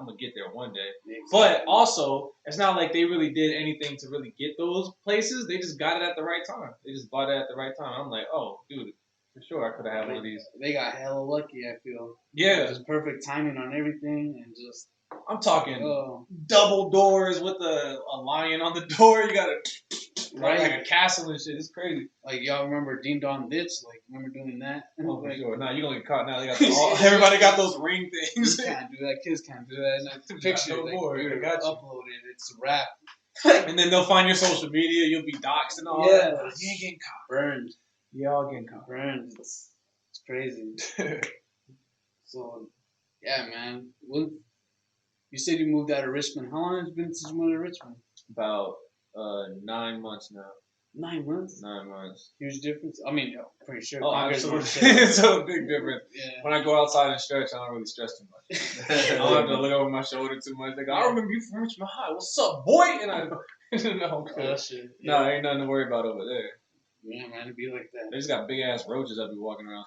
I'm gonna get there one day. Exactly. But also, it's not like they really did anything to really get those places. They just got it at the right time. They just bought it at the right time. I'm like, oh, dude, for sure I could have had one of these. They got hella lucky, I feel. Yeah, Just perfect timing on everything and just. I'm talking double doors with a lion on the door. You got like a castle and shit. It's crazy. Like y'all remember Ding Dong Ditch? Like remember doing that? Oh, for sure. Nah, you gonna get caught now. They got everybody got those ring things. You can't do that. Kids can't do that. And the picture, no like, more. you're Got you. uploaded. It's a wrap. And then they'll find your social media. You'll be doxxed and all Yeah. that. You ain't getting caught. Burned. Y'all getting caught. Burned. It's crazy. So, yeah, man. Well, you said you moved out of Richmond. How long has it been since you moved to Richmond? About 9 months now. 9 months? 9 months. Huge difference? I mean, pretty sure. Oh, absolutely. It's a big difference. Yeah. When I go outside and stretch, I don't really stress too much. I don't have to look over my shoulder too much. They go, I remember you from Richmond High. What's up, boy? And I go, no, Oh, shit. No, ain't nothing to worry about over there. Yeah, man, it'd be like that. They just got big ass roaches that be walking around.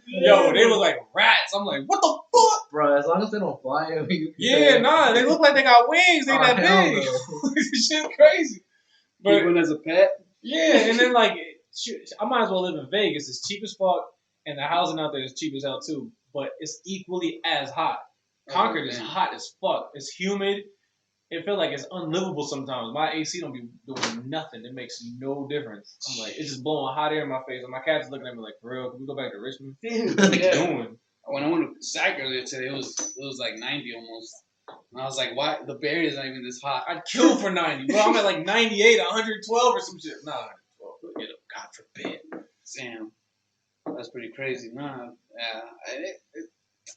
Yo, they look like rats. I'm like, what the fuck? Bro, as long as they don't fly at me. Yeah, nah, they look like they got wings. They that big. Shit crazy. But even as a pet? Yeah, and then like, I might as well live in Vegas. It's cheap as fuck, and the housing out there is cheap as hell too. But it's equally as hot. Concord is hot as fuck. It's humid. It feels like it's unlivable sometimes. My AC don't be doing nothing. It makes no difference. I'm like, it's just blowing hot air in my face. And my cat's looking at me like, for real, can we go back to Richmond? What are you doing? When I went to Sac earlier today, it was like 90 almost. And I was like, why? The Bay Area's not even this hot. I'd kill for 90. Bro, I'm at like 98, 112 or some shit. Nah, 112. God forbid. Damn. That's pretty crazy. Nah, yeah.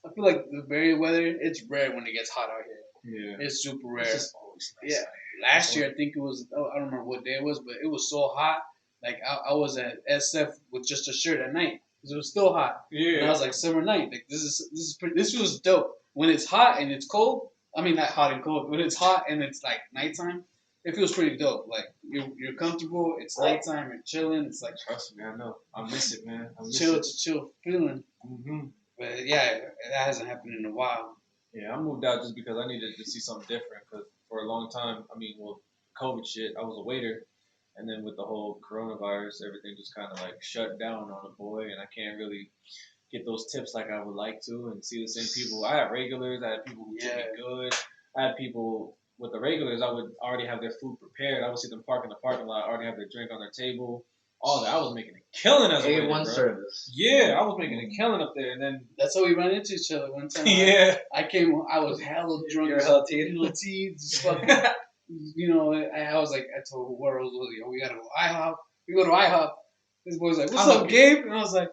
I feel like the Bay Area weather, it's rare when it gets hot out here. Yeah. It's super rare. It's just always nice. Yeah. Last year, I think it was, I don't remember what day it was, but it was so hot. Like, I was at SF with just a shirt at night. Because it was still hot. Yeah. And I was like, summer night. Like, this was dope. When it's hot and it's cold, I mean, not hot and cold. When it's hot and it's, like, nighttime, it feels pretty dope. Like, you're comfortable. It's nighttime. You're chilling. It's like... Trust me, I know. I miss it, man. I miss chill feeling. Mm-hmm. But, yeah, that hasn't happened in a while. Yeah, I moved out just because I needed to see something different. Because for a long time, COVID shit, I was a waiter. And then with the whole coronavirus, everything just kind of, like, shut down on a boy. And I can't really get those tips like I would like to and see the same people. I had regulars. I had people who treat me good. I had people with the regulars, I would already have their food prepared. I would see them park in the parking lot, already have their drink on their table. All that. I was making a killing as a waiter, A1 service. Yeah, I was making a killing up there. And then... That's how we ran into each other one time. Yeah. I was hella drunk. You're hella tea. Just fucking... You know, I was like, I told whoever was with you, we gotta go IHOP. We go to IHOP. This boy's like, what's up, Gabe? And I was like,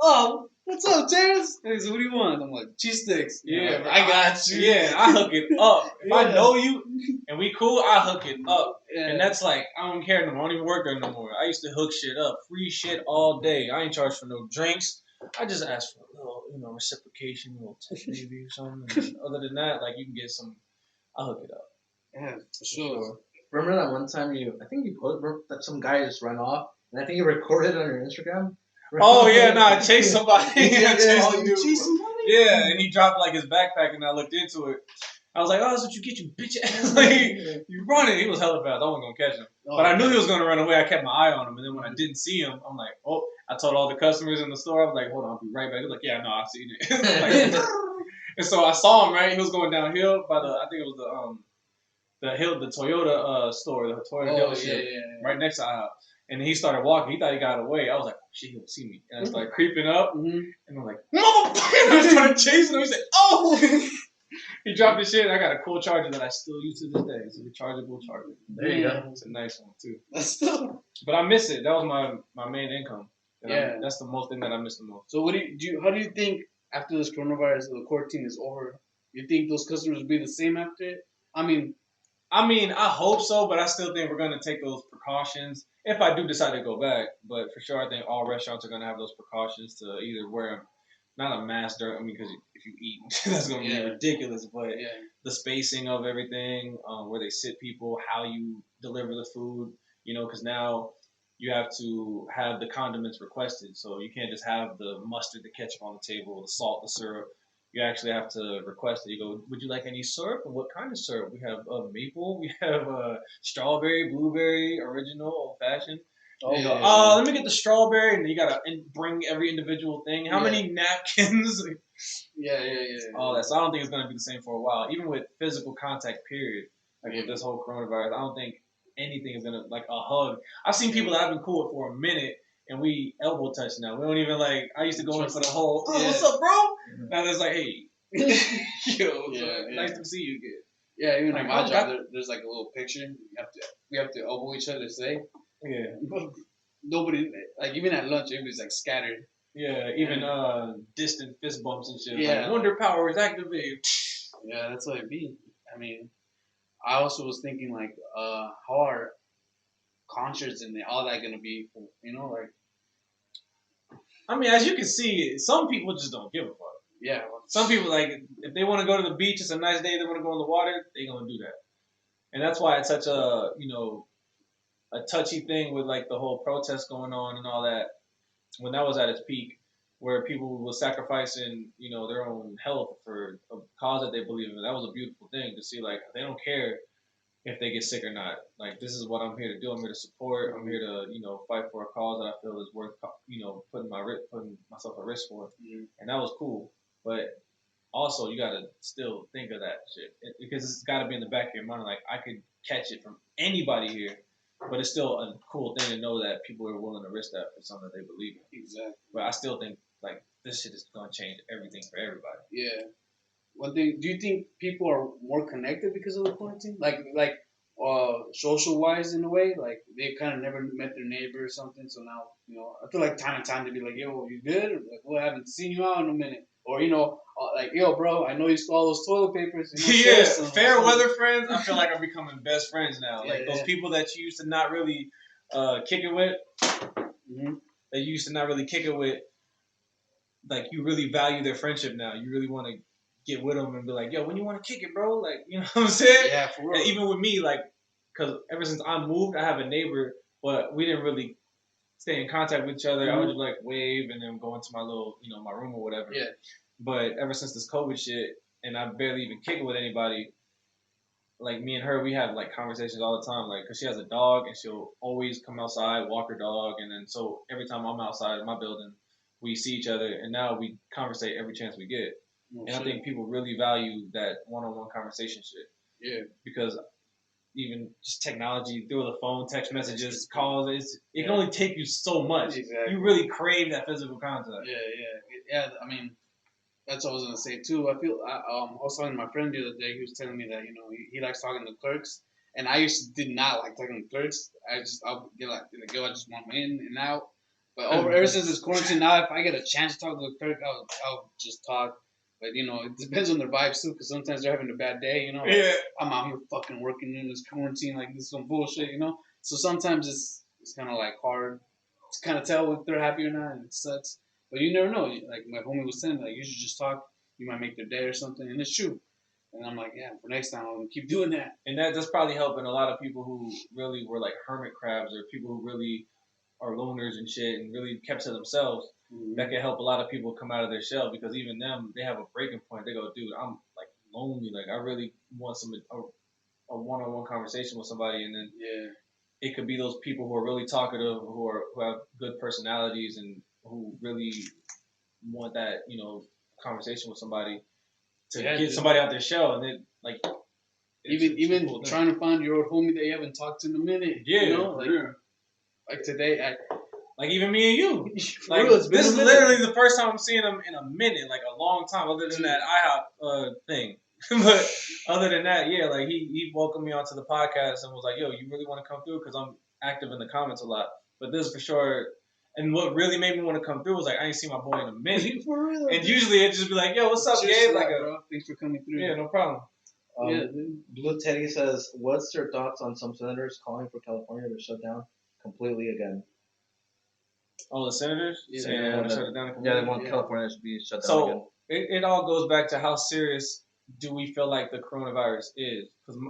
oh, what's up, Terrence? And he's like, what do you want? I'm like, cheese sticks. Yeah, like, I got you. Yeah, I hook it up. If I know you and we cool, I hook it up. Yeah. And that's like, I don't care no more. I don't even work there no more. I used to hook shit up. Free shit all day. I ain't charged for no drinks. I just asked for a little, reciprocation, a little tip maybe or something. And other than that, like, you can get some, I hook it up. Yeah, for sure. Remember that one time I think you posted that some guy just ran off, and I think you recorded it on your Instagram? Oh, yeah, I chased somebody. Yeah, you chased somebody? Yeah, and he dropped, like, his backpack, and I looked into it. I was like, oh, that's what you get, you bitch ass. Like, you running. He was hella fast. I wasn't going to catch him. But I knew he was going to run away. I kept my eye on him. And then when I didn't see him, I'm like, oh, I told all the customers in the store, I was like, hold on, I'll be right back. He was like, yeah, no, I've seen it. And so I saw him, right? He was going downhill by I think it was the Toyota store, the Toyota dealership, right next to IHOP. And he started walking. He thought he got away. I was like, shit, he'll see me. And I started creeping up. And I'm like, motherfucker! And I started chasing him. He's like, oh! He dropped his shit. And I got a cool charger that I still use to this day. It's a rechargeable charger. There you go. It's a nice one, too. But I miss it. That was my main income. And that's the most thing that I miss the most. So how do you think after this coronavirus, the quarantine is over, you think those customers will be the same after it? I mean, I hope so, but I still think we're going to take those precautions if I do decide to go back. But for sure, I think all restaurants are going to have those precautions to either wear not a mask during, because if you eat, that's going to be ridiculous. But the spacing of everything, where they sit people, how you deliver the food, because now you have to have the condiments requested. So you can't just have the mustard, the ketchup on the table, the salt, the syrup. you actually have to request it. You go, would you like any syrup? And what kind of syrup? We have maple, we have strawberry, blueberry, original, old fashioned. Oh, You go, yeah. let me get the strawberry, and you gotta bring every individual thing. How many napkins? Yeah. All that. So I don't think it's gonna be the same for a while. Even with physical contact, period. Like with this whole coronavirus, I don't think anything is gonna like a hug. I've seen people that I've been cool with for a minute, and we elbow touch now. We don't even like. I used to go in for the whole, what's up, bro? Mm-hmm. Now there's like, hey, yo, nice to see you again. Yeah, even like my job, there's like a little picture. We have to elbow each other to say. Yeah. But nobody, like even at lunch, everybody's like scattered. Yeah, even distant fist bumps and shit. Yeah. Like, Wonder Power is activated. Yeah, that's what it be. I mean, I also was thinking like, how are concerts and all that gonna be? You know, like. I mean, as you can see, some people just don't give a fuck. Yeah. Some people, like, if they want to go to the beach, it's a nice day, they want to go in the water, they gonna do that. And that's why it's such a, a touchy thing with, like, the whole protest going on and all that. When that was at its peak, where people were sacrificing, their own health for a cause that they believe in. That was a beautiful thing to see. Like, they don't care if they get sick or not. Like, this is what I'm here to do. I'm here to support. I'm here to, fight for a cause that I feel is worth, putting myself at risk for. Mm-hmm. And that was cool. But also, you gotta still think of that shit because it's gotta be in the back of your mind. Like, I could catch it from anybody here, but it's still a cool thing to know that people are willing to risk that for something that they believe in. Exactly. But I still think like this shit is gonna change everything for everybody. Yeah. One thing, do you think people are more connected because of the quarantine? Like social wise in a way? Like they kind of never met their neighbor or something, so now, I feel like time and time to be like, yo, you good? Or like, well, I haven't seen you out in a minute. Or, like, yo, bro, I know you stole all those toilet papers. Yeah, fair weather friends, I feel like are becoming best friends now. Like those people that you used to not really kick it with, that you used to not really kick it with, like you really value their friendship now. You really want to get with them and be like, yo, when you want to kick it, bro? Like, you know what I'm saying? Yeah, for real. And even with me, like, because ever since I moved, I have a neighbor, but we didn't really stay in contact with each other. I would just like wave and then go into my little, my room or whatever. Yeah. But ever since this COVID shit, and I barely even kick it with anybody, like me and her, we have like conversations all the time, like, cause she has a dog and she'll always come outside, walk her dog, and then so every time I'm outside in my building, we see each other, and now we conversate every chance we get. And I think people really value that one-on-one conversation shit. Yeah. Because even just technology through the phone, text messages, calls, it can only take you so much. Exactly. You really crave that physical contact. Yeah. I mean, that's what I was gonna say too. I was talking to my friend the other day. He was telling me that he likes talking to clerks, and I did not like talking to clerks. I'll get like I just want them in and out. But ever since this quarantine, now if I get a chance to talk to a clerk, I'll just talk. But it depends on their vibes too, because sometimes they're having a bad day. Yeah. I'm out here fucking working in this quarantine, like this is some bullshit. So sometimes it's kind of like hard to kind of tell if they're happy or not, and it sucks. But you never know. Like my homie was saying, like you should just talk. You might make their day or something, and it's true. And I'm like, yeah, for next time I'm gonna keep doing that. And that's probably helping a lot of people who really were like hermit crabs, or people who really are loners and shit, and really kept to themselves. Mm-hmm. That can help a lot of people come out of their shell, because even them, they have a breaking point. They go, dude, I'm like lonely. Like I really want a one-on-one conversation with somebody, and then it could be those people who are really talkative, who have good personalities, and who really want that conversation with somebody to get somebody out their shell, and then like even cool trying to find your old homie that you haven't talked to in a minute. Like today, like even me and you. Like this is literally the first time I'm seeing him in a minute, like a long time, other than that IHOP thing. But other than that, like he welcomed me onto the podcast and was like, yo, you really want to come through? Because I'm active in the comments a lot. But this is for sure. And what really made me want to come through was like, I ain't seen my boy in a minute. For real. And usually it'd just be like, yo, what's up, Gabe? Like, bro. Thanks for coming through. Yeah, no problem. Blue Teddy says, what's your thoughts on some senators calling for California to shut down completely again? Oh, the senators? Yeah, saying they want to shut it down completely? Yeah, they want California to be shut down again. So it all goes back to how serious do we feel like the coronavirus is? Because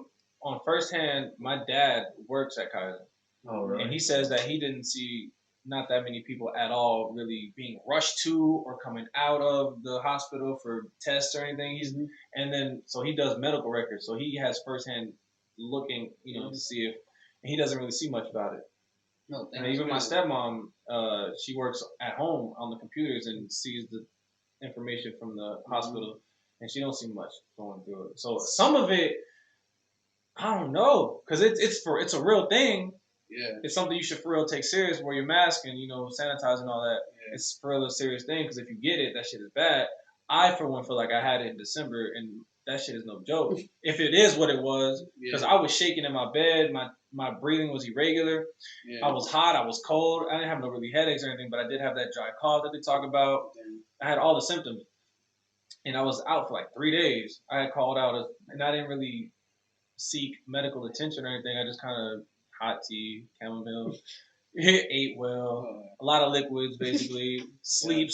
on first hand, my dad works at Kaiser. Oh, really? And he says that he didn't see not that many people at all really being rushed to or coming out of the hospital for tests or anything. And then so he does medical records, so he has firsthand looking, to see if and he doesn't really see much about it. No, and even my stepmom, she works at home on the computers and sees the information from the hospital, and she don't see much going through it. So some of it, I don't know, because it's a real thing. Yeah. It's something you should for real take serious. Wear your mask and sanitize and all that. Yeah. It's for real a serious thing, because if you get it, that shit is bad. I for one feel like I had it in December, and that shit is no joke. If it is what it was, because I was shaking in my bed, my breathing was irregular. I was hot, I was cold. I didn't have no really headaches or anything, but I did have that dry cough that they talk about. I had all the symptoms, and I was out for like 3 days. I had called out, and I didn't really seek medical attention or anything. I just kind of hot tea, chamomile, ate well, a lot of liquids basically, sleep,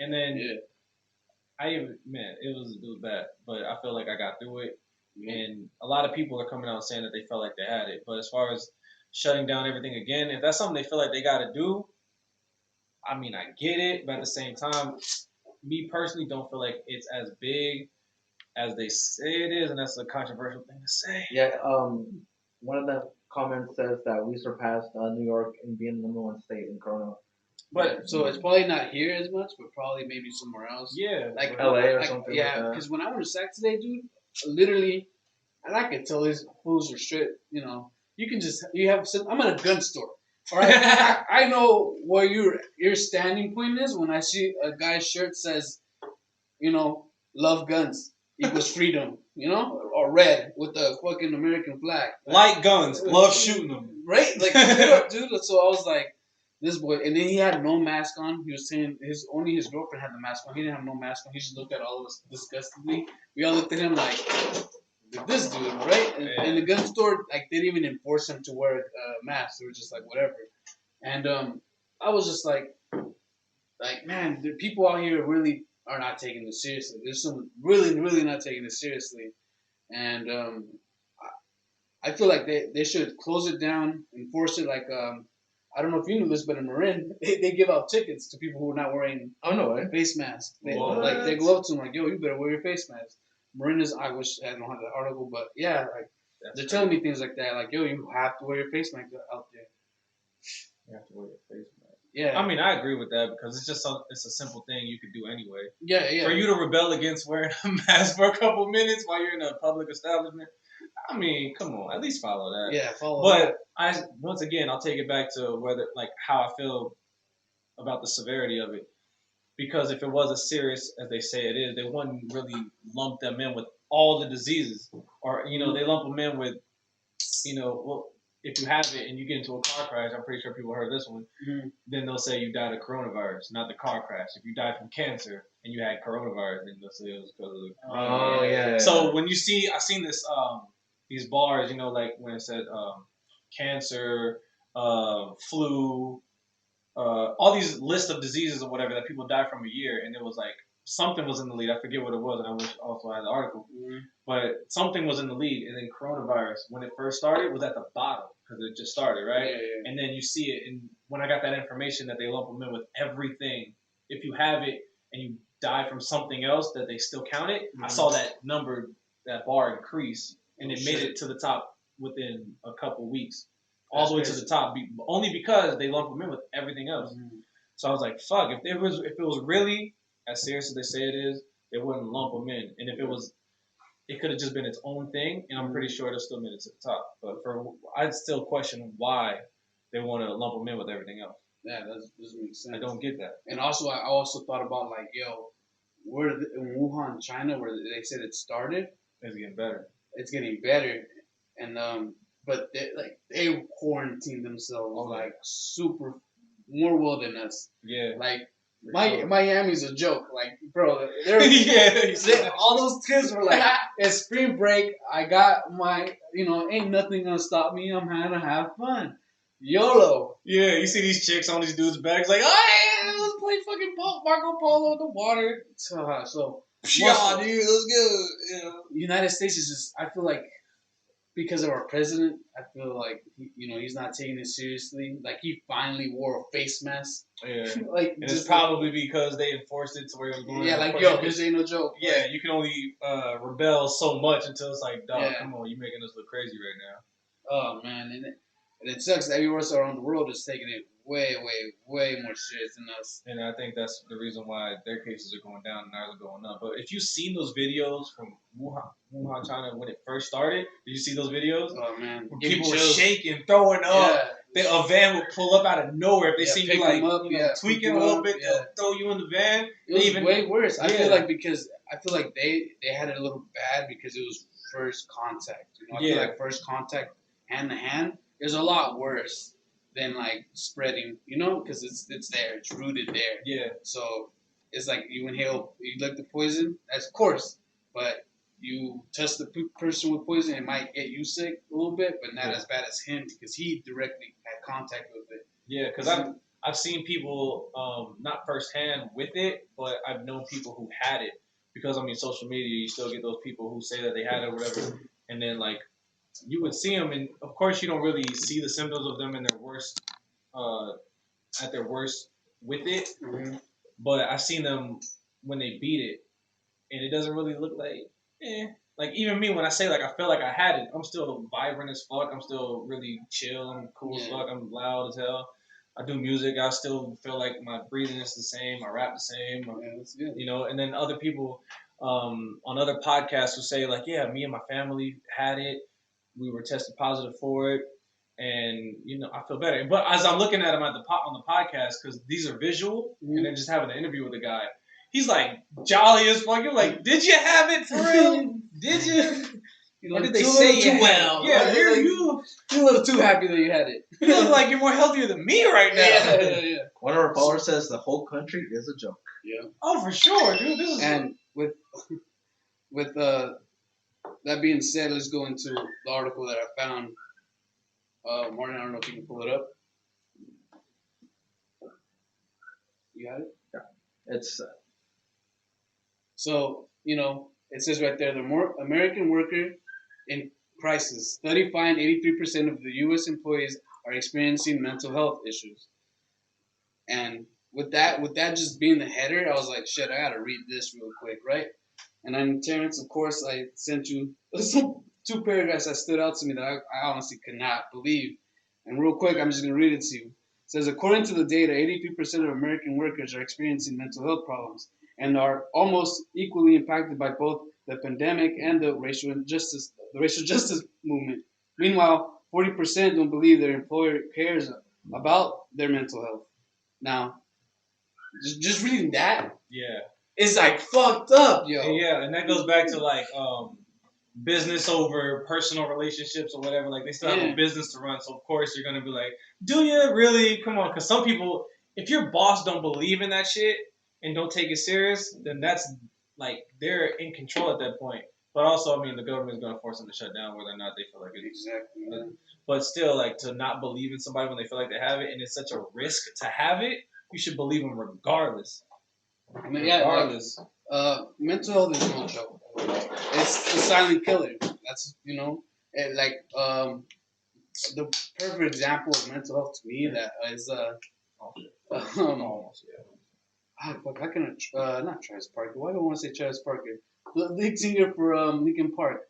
and then it was bad, but I feel like I got through it, and a lot of people are coming out saying that they felt like they had it. But as far as shutting down everything again, if that's something they feel like they got to do, I mean, I get it, but at the same time, me personally don't feel like it's as big as they say it is, and that's a controversial thing to say. Yeah. One of the comments says that we surpassed New York in being the #1 state in Corona. But so it's probably not here as much, but probably maybe somewhere else. Yeah, like LA or something. Yeah, because when I went to SAC today, dude, literally, and I could tell these fools are straight. You can just I'm at a gun store. All right, I know where your standing point is when I see a guy's shirt says, love guns equals freedom, or red with the fucking American flag. Like guns, love shooting them. Right? Like, dude. So I was like, this boy, and then he had no mask on. He was saying only his girlfriend had the mask on. He didn't have no mask on. He just looked at all of us disgustedly. We all looked at him like, this dude, right? And the gun store, like, they didn't even enforce him to wear a mask. They were just like, whatever. And I was just like, man, the people out here really are not taking this seriously. There's some really, really not taking this seriously. And I feel like they should close it down, enforce it. Like, I don't know if you knew this, but in Marin, they give out tickets to people who are not wearing face masks. They go up to them like, yo, you better wear your face mask. Marin is, I wish I don't have the article, but yeah, like, they're telling me things like that. Like, yo, you have to wear your face mask out there. You have to wear your face mask. Yeah. I mean, I agree with that, because it's a simple thing you could do anyway. Yeah. For you to rebel against wearing a mask for a couple minutes while you're in a public establishment, I mean, come on, at least follow that. Yeah, follow that. But once again, I'll take it back to how I feel about the severity of it. Because if it was as serious as they say it is, they wouldn't really lump them in with all the diseases. Or, they lump them in with, well, if you have it and you get into a car crash, I'm pretty sure people heard this one, then they'll say you died of coronavirus, not the car crash. If you died from cancer and you had coronavirus, then they'll say it was because of the coronavirus. Oh, yeah. So when I've seen this, these bars, like when it said cancer, flu, all these lists of diseases or whatever that people die from a year, and it was like something was in the lead. I forget what it was, and I wish also I had the article. But something was in the lead, and then coronavirus, when it first started, was at the bottom because it just started, right? Yeah. And then you see it, and when I got that information that they lump them in with everything, if you have it and you die from something else, that they still count it. I saw that number, that bar increase, and it made it to the top within a couple weeks. All the way to the top, only because they lump them in with everything else. So I was like, fuck, if it was really as serious as they say it is, they wouldn't lump them in. And if it could have just been its own thing, and I'm pretty sure it still made it to the top. But I'd still question why they want to lump them in with everything else. Yeah, that doesn't make sense. I don't get that. And also, I also thought about, like, yo, in Wuhan, China, where they said it started, it's getting better. It's getting better, and but they quarantined themselves like super more well than us. Yeah, like Miami's a joke. Like, bro, all those kids were like, it's spring break. I got my, ain't nothing gonna stop me. I'm gonna have fun. YOLO. Yeah, you see these chicks on these dudes' backs like, hey, let's play fucking Marco Polo in the water. So yeah, dude, let's go. United States is just, I feel like because of our president, I feel like he's not taking it seriously. Like he finally wore a face mask. Yeah. Like And just it's probably because they enforced it to where it was going. yeah, like yo, this ain't no joke. Yeah, Like, you can only rebel so much until it's like, dog, Yeah. come on, you making us look crazy right now. oh man, and it sucks that everywhere else around the world is taking it way, way more serious than us. And I think that's the reason why their cases are going down and ours are going up. But if you've seen those videos from Wuhan, China, when it first started, did you see those videos? Oh man, Where Give me people were chills. shaking, throwing up. Yeah. A van would pull up out of nowhere. If they see pick you like 'em up, tweaking pick a 'em little up, bit, they'll throw you in the van. It was Even way worse. I Yeah. feel like because I feel like they had it a little bad because it was first contact. I feel Yeah. like first contact hand to hand is a lot worse than like spreading. Because it's there, it's rooted there. yeah, So it's like you lick the poison. That's of course, but you touch the person with poison, it might get you sick a little bit, but not Yeah. as bad as him because he directly had contact with it. yeah. Because I've seen people not firsthand with it, but I've known people who had it. Because I mean, social media, you still get those people who say that they had it or whatever, and then like you would see them, and of course you don't really see the symptoms of them in their worst, at their worst with it. Mm-hmm. But I've seen them when they beat it, and it doesn't really look like, Like even me, when I say like I feel like I had it, I'm still vibrant as fuck. I'm still really chill. I'm cool as Yeah. fuck. I'm loud as hell. I do music. I still feel like my breathing is the same. I rap the same. Yeah, that's good. And then other people on other podcasts who say like, yeah, me and my family had it. We were tested positive for it, and I feel better. But as I'm looking at them on the podcast, because these are visual, and they're just having an interview with the guy. He's like jolly as fuck. You're like, did you have it for real? Did you? Or did they say too you well? Yeah, Like, you you're a little too happy that you had it. you look like you're more healthier than me right now. Yeah. One of our followers says the whole country is a joke. Yeah. Oh, for sure, dude. This is And with that being said, let's go into the article that I found. Martin, I don't know if you can pull it up. You got it? It's So, it says right there, the American worker in crisis. Study find 83% of the U.S. employees are experiencing mental health issues. And with that just being the header, I was like, shit, I gotta read this real quick, right? And then Terrence, of course, I sent you some 2 paragraphs that stood out to me that I honestly could not believe. And real quick, I'm just gonna read it to you. It says, according to the data, 83% of American workers are experiencing mental health problems and are almost equally impacted by both the pandemic and the racial justice movement. Meanwhile, 40% don't believe their employer cares about their mental health. Now, just reading that yeah. is like fucked up, yo. And that goes back to like business over personal relationships or whatever. Like they still have a business to run, so of course you're gonna be like, do you really? Come on, because some people, if your boss don't believe in that shit and don't take it serious, then that's like they're in control at that point. But also, I mean, the government's gonna force them to shut down whether or not they feel like it. Exactly. But still, like to not believe in somebody when they feel like they have it, and it's such a risk to have it, you should believe them regardless. I mean, yeah, regardless. mental health is no joke. It's the silent killer. That's the perfect example of mental health to me that is how can I not Travis Parker? Why do I want to say Travis Parker? The lead singer for Linkin Park.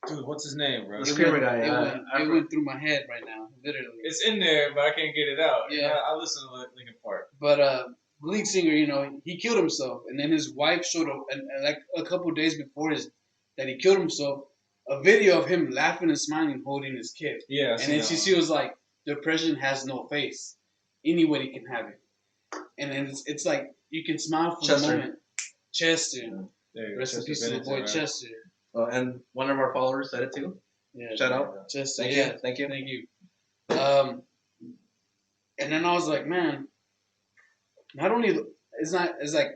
Dude, what's his name, bro? the screamer guy. It went through my head right now, literally. It's in there, but I can't get it out. Yeah. I listen to Linkin Park. But the lead singer, he killed himself, and then his wife showed up, and like a couple of days before that he killed himself, a video of him laughing and smiling, holding his kid. Yeah. And then she was like, "Depression has no face. Anybody can have it." And then it's like you can smile for Chester. the moment. Chester. There you go. Rest in peace to the boy Chester. And one of our followers said it too. Yeah. Shout out. Chester. Thank Yeah. you. Thank you. Thank you. And then I was like, man, not only it's like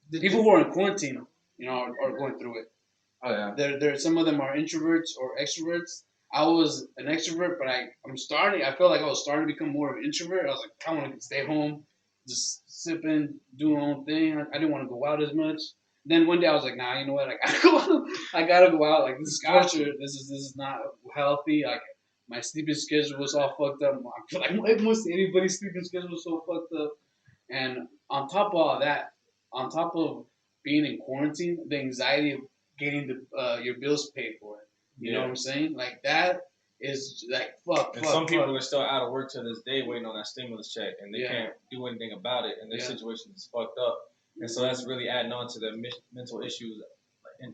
the people who are in quarantine, are going through it. Oh yeah. There some of them are introverts or extroverts. I was an extrovert, but I felt like I was starting to become more of an introvert. I was like, I want to stay home, just sipping, doing my own thing. I didn't want to go out as much. Then one day I was like, nah, you know what? I gotta go. I gotta go out. Like this is torture. This is not healthy. Like my sleeping schedule was all fucked up. I feel like most anybody's sleeping schedule was so fucked up. And on top of all that, on top of being in quarantine, the anxiety of getting your bills paid for it. You know what I'm saying? Like that is like fuck. And fuck, some people fuck. are still out of work to this day waiting on that stimulus check, and they can't do anything about it, and their situation is fucked up. And so that's really adding on to their mental issues, and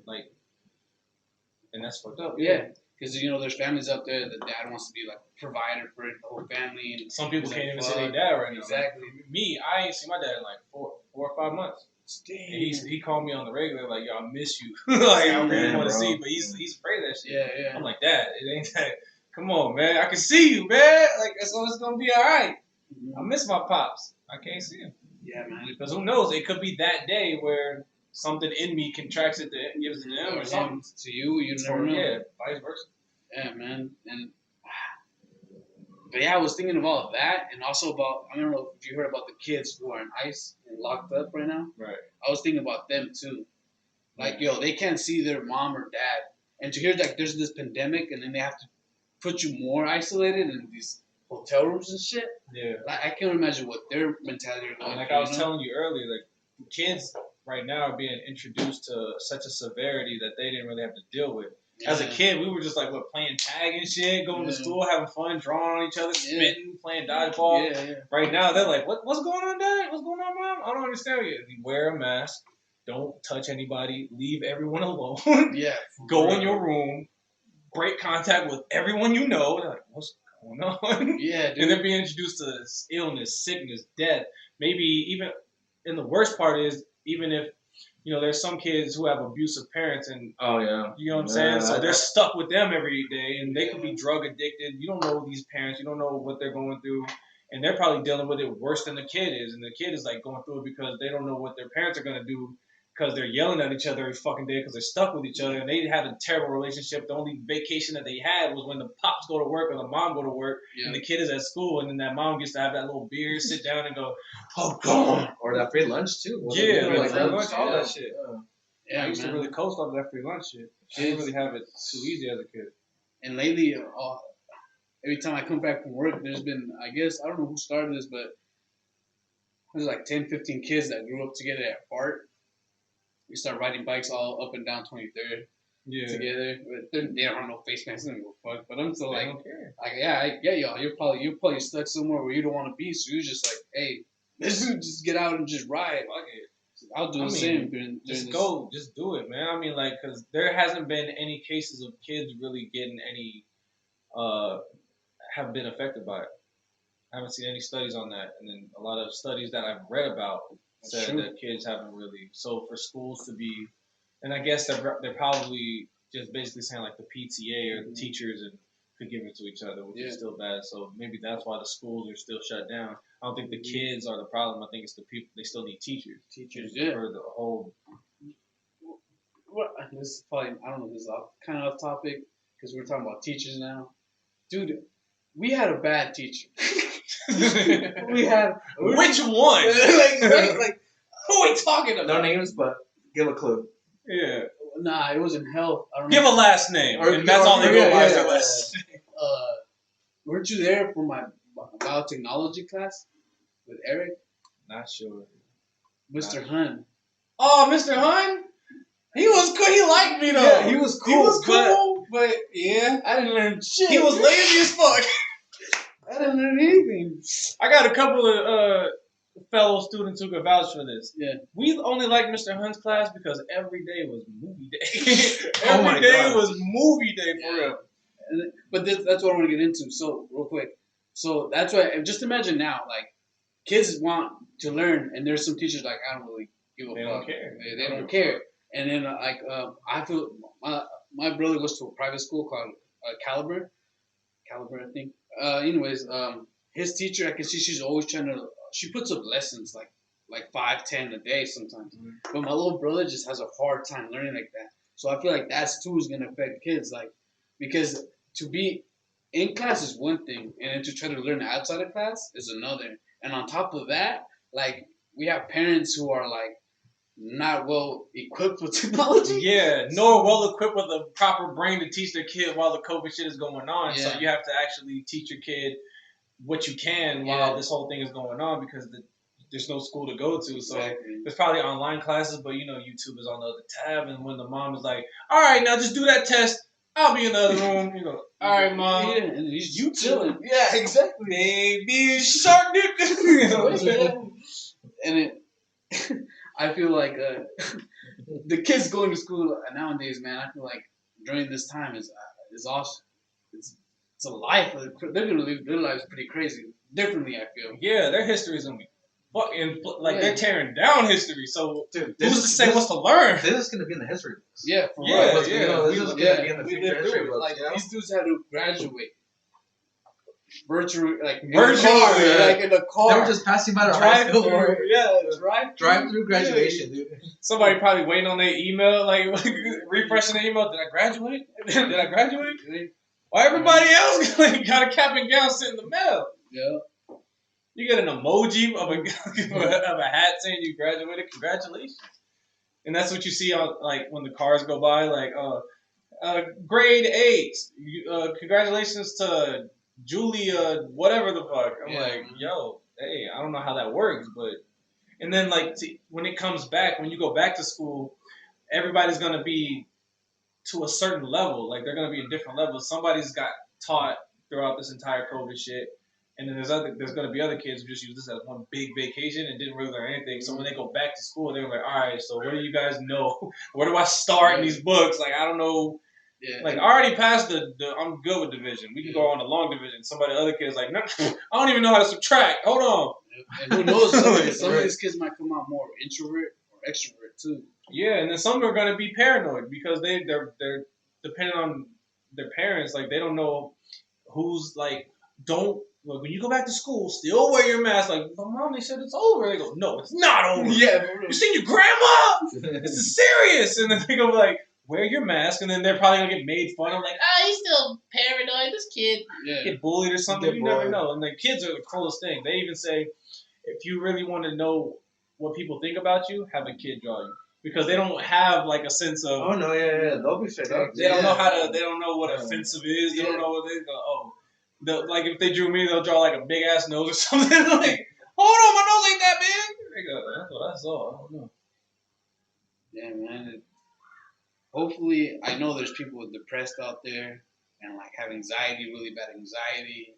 that's fucked up. Yeah, because you know there's families out there that dad wants to be like provider for the whole family, and Some people it's can't like, even fuck. see their dad right now. Exactly. Like, me, I ain't seen my dad in like four or 5 months. And he called me on the regular, like, yo, I miss you. Like, I really want to see you, but he's afraid of that shit. Yeah. I'm like, Dad, it ain't that. Come on, man. I can see you, man. Like, so it's going to be all right. I miss my pops. I can't see him. Yeah, man. Because who knows? It could be that day where something in me contracts it to gives it to him or something. To you, you never know. Yeah, vice versa. Yeah, man. But yeah, I was thinking of all of that, and also about, I don't know if you heard about the kids who are in ICE and locked up right now. Right. I was thinking about them too. Like, yo, they can't see their mom or dad. And to hear like there's this pandemic and then they have to put you more isolated in these hotel rooms and shit. Yeah. Like, I can't imagine what their mentality is like. Like I was telling you earlier, like kids right now are being introduced to such a severity that they didn't really have to deal with. Yeah. As a kid, we were just like playing tag and shit, going to school, having fun, drawing on each other, spitting, playing dodgeball. Yeah. Right now, they're like, what's going on, Dad? What's going on, Mom? I don't understand you. Wear a mask. Don't touch anybody. Leave everyone alone. Yeah. Go in your room. Break contact with everyone you know. They're like, what's going on? Yeah, dude. And they're being introduced to illness, sickness, death. Maybe even, and the worst part is, even if, you know, there's some kids who have abusive parents and, oh yeah, you know what I'm saying? So they're stuck with them every day and they could be drug addicted. You don't know these parents. You don't know what they're going through. And they're probably dealing with it worse than the kid is. And the kid is like going through it because they don't know what their parents are going to do because they're yelling at each other every fucking day because they're stuck with each other. And they had a terrible relationship. The only vacation that they had was when the pops go to work or the mom go to work and the kid is at school. And then that mom gets to have that little beer, sit down and go, oh, God. Or that free lunch, too. Yeah, like free lunch, all that shit. Yeah, I used to really coast off that free lunch shit. I didn't really have it too easy as a kid. And lately, every time I come back from work, there's been, I guess, I don't know who started this, but there's like 10, 15 kids that grew up together at BART. We start riding bikes all up and down 23rd together. But they don't have no face masks, they don't give a fuck. But I'm still like, yeah, I get y'all. You're probably stuck somewhere where you don't want to be, so you're just like, hey, let's just get out and just ride. Fuck it. I'll do the same during just this. just do it, man. I mean, like, because there hasn't been any cases of kids really getting any, have been affected by it. I haven't seen any studies on that. And then a lot of studies that I've read about said that kids haven't really. So for schools to be, and I guess they're probably just basically saying like the PTA or the teachers and could give it to each other, which is still bad. So maybe that's why the schools are still shut down. I don't think the kids are the problem. I think it's the people. They still need teachers. For the whole. Well, this is probably, I don't know, this is kind of off topic because we're talking about teachers now. Dude, we had a bad teacher. we had. Which one? like, who are we talking about? No names, but give a clue. Yeah. Nah, it was in health. I don't Give know. a last name. And that's all they go by is their last name. Weren't you there for my biotechnology class with Eric? Not sure. Mr. Hun. Oh, Mr. Hun? He was cool. He liked me, though. Yeah, he was cool. He was cool, but yeah. I didn't learn shit. He was lazy as fuck. I didn't learn anything. I got a couple of fellow students who could vouch for this. Yeah. We only liked Mr. Hun's class because every day was movie day. Every day was movie day for real. But that's what I want to get into. So, real quick. So, that's why, just imagine now, like, kids want to learn, and there's some teachers like, I don't really give a fuck. They don't care. They don't care. And then, I feel, my brother goes to a private school called Caliber, I think. Anyways, his teacher, I can see she's always trying to, she puts up lessons like 5, 10 a day sometimes. Mm-hmm. But my little brother just has a hard time learning like that. So I feel like that's too is going to affect kids. Like, because to be in class is one thing, and then to try to learn outside of class is another. And on top of that, like, we have parents who are like, not well equipped with technology. Yeah, nor well equipped with a proper brain to teach their kid while the COVID shit is going on. Yeah. So you have to actually teach your kid what you can while this whole thing is going on because there's no school to go to. So there's probably online classes, but YouTube is on the other tab. And when the mom is like, "All right, now just do that test. I'll be in the other room." You go, "All right, mom." Yeah, and you chilling. Yeah, exactly. Baby shark dick. And it, I feel like the kids going to school nowadays, man. I feel like during this time is awesome. It's a life. They're gonna live their lives pretty crazy, differently. I feel. Yeah, their history is gonna be fucking they're tearing down history. So Dude, who's to say what's to learn? This is gonna be in the history books. Yeah, for Yeah, real. yeah. This is gonna be in the future history books. Like these dudes had to graduate virtually, like in Virtually, the car, yeah. like in the car. They were just passing by their high school. Drive Drive-through graduation, dude. Somebody probably waiting on their email, like refreshing their email. Did I graduate? Did I graduate? Why everybody else got a cap and gown sitting in the mail? Yeah. You get an emoji of a hat saying you graduated. Congratulations. And that's what you see on like when the cars go by, like grade 8. Congratulations to Julia, whatever the fuck. I'm like, yo, hey, I don't know how that works, but and then like when it comes back, when you go back to school, everybody's gonna be to a certain level. Like they're gonna be in different levels. Somebody's got taught throughout this entire COVID shit, and then there's gonna be other kids who just use this as one big vacation and didn't really learn anything. So when they go back to school, they're like, all right, so what do you guys know? Where do I start in these books? Like I don't know. Yeah. Like I already passed the I'm good with division. We can go on to long division. Other kids like, no, I don't even know how to subtract. Hold on. And who knows? Some of these kids might come out more introvert or extrovert too. Yeah, and then some are gonna be paranoid because they're dependent on their parents. Like they don't know who's like when you go back to school, still wear your mask. Like, but mom, they said it's over. They go, no, it's not over. Yeah, you seen your grandma? This is serious. And then they go like, wear your mask, and then they're probably gonna get made fun of. Like, he's still paranoid. This kid get bullied or something. You never know. And the kids are the coolest thing. They even say, if you really want to know what people think about you, have a kid draw you. Because they don't have like a sense of. Oh no, yeah, they'll be straight up. They don't know how to. They don't know what offensive is. They don't know what they go. Like if they drew me, they'll draw like a big ass nose or something. Like, hold on, my nose ain't that big. They go, that's what I saw. I don't know. Yeah, man. Hopefully, I know there's people depressed out there and like have anxiety, really bad anxiety.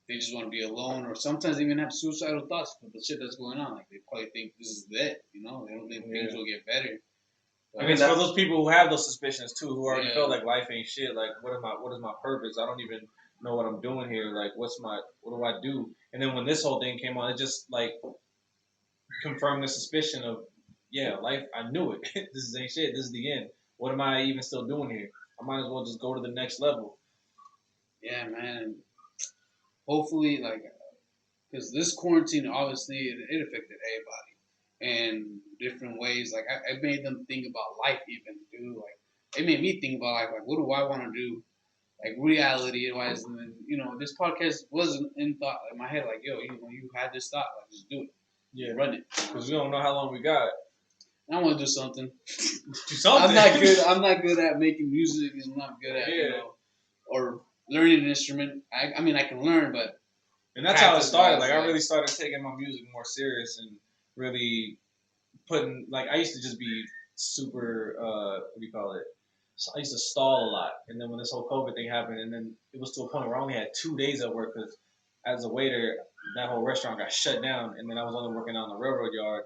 They just want to be alone, or sometimes even have suicidal thoughts for the shit that's going on. Like they probably think this is it, you know. They don't think things will get better. I mean, for those people who have those suspicions too, who already feel like life ain't shit. Like, what is my purpose? I don't even know what I'm doing here. Like, what do I do? And then when this whole thing came on, it just like confirmed the suspicion of, yeah, life. I knew it. This ain't shit. This is the end. What am I even still doing here? I might as well just go to the next level. Yeah, man. Hopefully, like, because this quarantine, obviously, it affected everybody in different ways. Like, I made them think about life even, dude. Like, it made me think about, like what do I want to do? Like, reality-wise. And then, you know, this podcast wasn't in my head. Like, yo, you had this thought. Like, just do it. Yeah. Run it. Because we don't know how long we got. I want to do something. Do something. I'm not good at making music. I'm not good at, or learning an instrument. I mean, I can learn, but. And that's how it started. Like, I really started taking my music more serious and really putting, like, I used to just be super, what do you call it? So I used to stall a lot. And then when this whole COVID thing happened, and then it was to a point where I only had 2 days at work because as a waiter, that whole restaurant got shut down. And then I was only working on the railroad yard.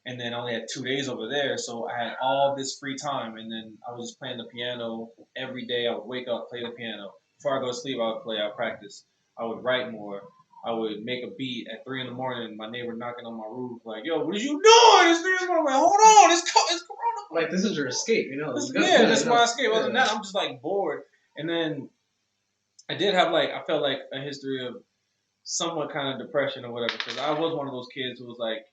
And then I only had 2 days over there. So I had all this free time. And then I was just playing the piano every day. I would wake up, play the piano. Before I go to sleep, I would play, I would practice. I would write more. I would make a beat at 3 a.m. My neighbor knocking on my roof, like, "Yo, what are you doing?" It's 3 a.m. I'm like, "Hold on, it's Corona." Like, this is your escape, you know. This is my escape. Other than that, I'm just like bored. And then I did have I felt like a history of somewhat kind of depression or whatever, because I was one of those kids who was like,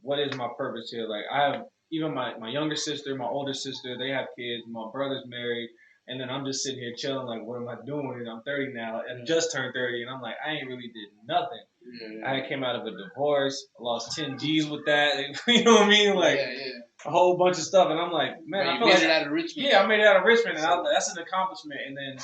"What is my purpose here?" Like, I have even my younger sister, my older sister, they have kids. My brother's married. And then I'm just sitting here chilling, like, what am I doing? And I'm 30 now, and just turned 30, and I'm like, I ain't really did nothing. I came out of a divorce. I lost 10 G's with that. You know what I mean? Like a whole bunch of stuff. And I'm like, man, I feel like it out of Richmond. Yeah, I made it out of Richmond, and that's an accomplishment. And then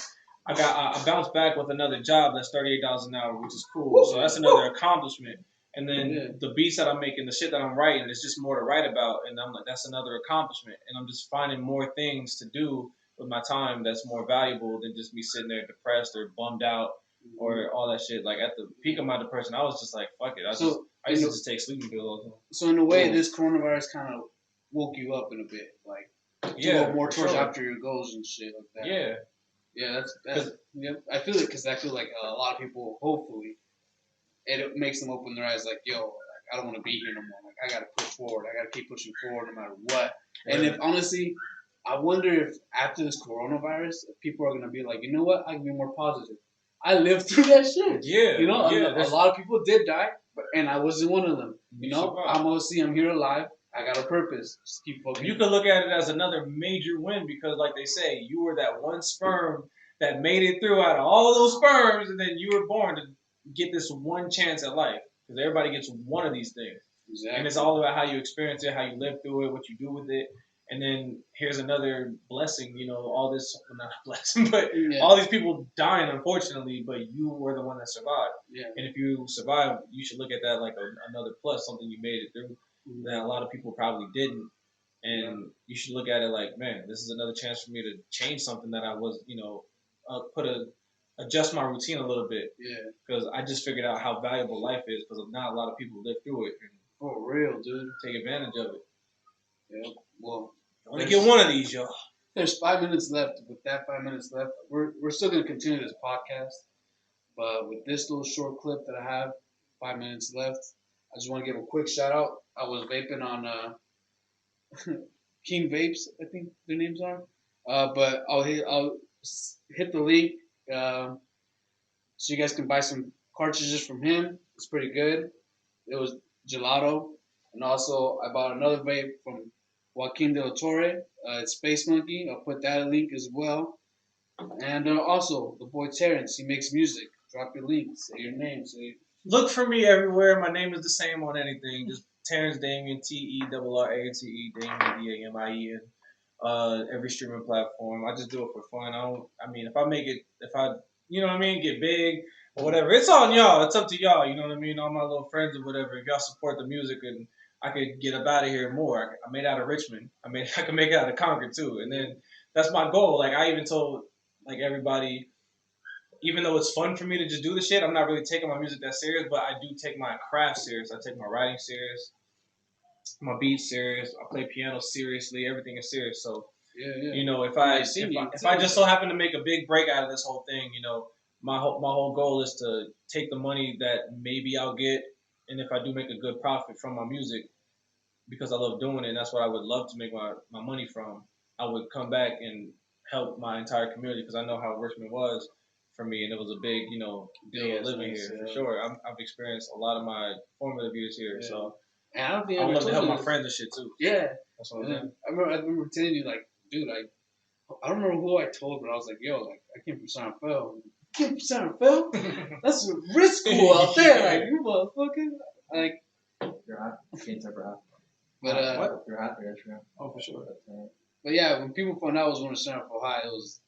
I bounced back with another job that's $38 an hour, which is cool. So that's another accomplishment. And then the beats that I'm making, the shit that I'm writing, it's just more to write about. And I'm like, that's another accomplishment. And I'm just finding more things to do with my time that's more valuable than just me sitting there depressed or bummed out or all that shit. Like at the peak of my depression, I was just like, fuck it. I used to just take sleeping pills all the time. So in a way, this coronavirus kind of woke you up in a bit, like to go more towards after your goals and shit like that. Yeah. Yeah, that's I feel it because I feel like a lot of people, hopefully, it makes them open their eyes like, yo, like, I don't want to be here no more. Like, I got to push forward. I got to keep pushing forward no matter what. Right. And if, honestly, I wonder if after this coronavirus, if people are going to be like, you know what? I can be more positive. I lived through that shit. Yeah. You know, a lot of people did die, and I wasn't one of them. You know, I'm here alive. I got a purpose. Just keep focusing. You could look at it as another major win because, like they say, you were that one sperm that made it through out of all those sperms, and then you were born to get this one chance at life. Because everybody gets one of these things. Exactly. And it's all about how you experience it, how you live through it, what you do with it. And then here's another blessing, you know, all this, well, not a blessing, but all these people dying, unfortunately, but you were the one that survived. Yeah. And if you survived, you should look at that like another plus, something you made it through that a lot of people probably didn't. And you should look at it like, man, this is another chance for me to change something that I was, you know, adjust my routine a little bit. Yeah. Because I just figured out how valuable life is because not a lot of people live through it. And for real, dude. Take advantage of it. Yeah. Well, you only get one of these, y'all. There's 5 minutes left. With that 5 minutes left, we're still going to continue this podcast. But with this little short clip that I have, 5 minutes left, I just want to give a quick shout out. I was vaping on Keen Vapes, I think their names are. But I'll hit the link so you guys can buy some cartridges from him. It's pretty good. It was gelato. And also, I bought another vape from Joaquin de la Torre. It's Space Monkey. I'll put that link as well. And also, the boy Terrence, he makes music. Drop your link, say your name. Look for me everywhere. My name is the same on anything. Just Terrence Damien, TERRANCE, Damien, DAMIEN. Every streaming platform. I just do it for fun. If I make it, you know what I mean, get big or whatever, it's on y'all. It's up to y'all. You know what I mean? All my little friends or whatever. If y'all support the music and I could get up out of here more. I made it out of Richmond. I could make it out of Concord too. And then that's my goal. Like I even told like everybody, even though it's fun for me to just do the shit, I'm not really taking my music that serious, but I do take my craft serious. I take my writing serious, my beats serious. I play piano seriously. Everything is serious. So, you know, if I just so happen to make a big break out of this whole thing, you know, my whole goal is to take the money that maybe I'll get, and if I do make a good profit from my music, because I love doing it, and that's what I would love to make my money from, I would come back and help my entire community because I know how Richmond was for me, and it was a big, you know, deal living here for sure. I've experienced a lot of my formative years here, so and I don't think I would love to help my friends and shit too. Yeah, that's what I'm saying. I remember telling you like, dude, I don't remember who I told, but I was like, yo, like I came from Santa Fe. You came from Santa Fe? That's a rich school out there, like you motherfucker, like. You're hot. Can't ever hot. But what? You're hot. You're true. Oh, for sure. But yeah, when people found out I was going to Santa Fe High, it was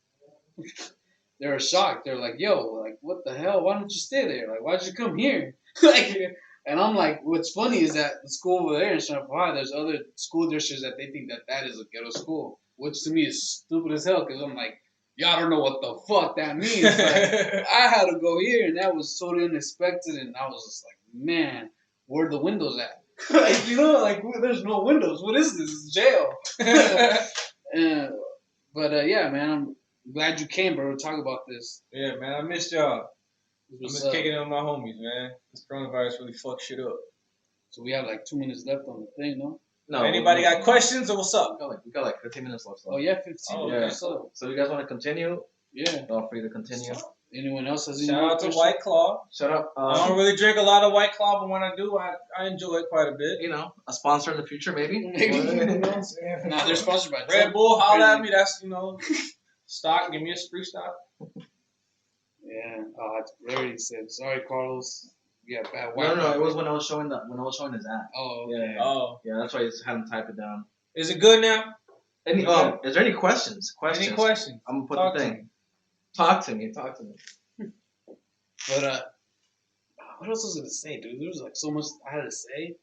they were shocked. They were like, "Yo, like what the hell? Why don't you stay there? Like, why'd you come here?" Like, and I'm like, what's funny is that the school over there in Santa Fe High, there's other school districts that they think that is a ghetto school, which to me is stupid as hell because I'm like, y'all don't know what the fuck that means. Like, I had to go here, and that was totally unexpected, and I was just like, man, where are the windows at? Like, you know, like there's no windows. What is this? It's jail. But yeah, man, I'm glad you came, bro. To talk about this. Yeah, man, I missed y'all. I'm just kicking it with my homies, man. This coronavirus really fucked shit up. So we have like 2 minutes left on the thing, no? No. Anybody got questions or what's up? We got like 15 minutes left. Oh yeah, 15 minutes. So you guys want to continue? Yeah. Feel free to continue. Anyone else has any Shout out to White Claw. Shut up. I don't really drink a lot of White Claw, but when I do, I enjoy it quite a bit. You know, a sponsor in the future, maybe. Nah, they're sponsored by Red Bull. Holla at me. That's, you know, stock. Give me a free stock. Yeah. Oh, it's already said. Sorry, Carlos. Yeah, bad No, it was when I was showing his app. Oh, Yeah, okay. yeah, Oh, yeah. That's why I just had him type it down. is it good now? Any is there any questions? Any questions? I'm gonna put Talk the to thing. me. Talk to me. But what else was I gonna say, dude? There was like so much I had to say.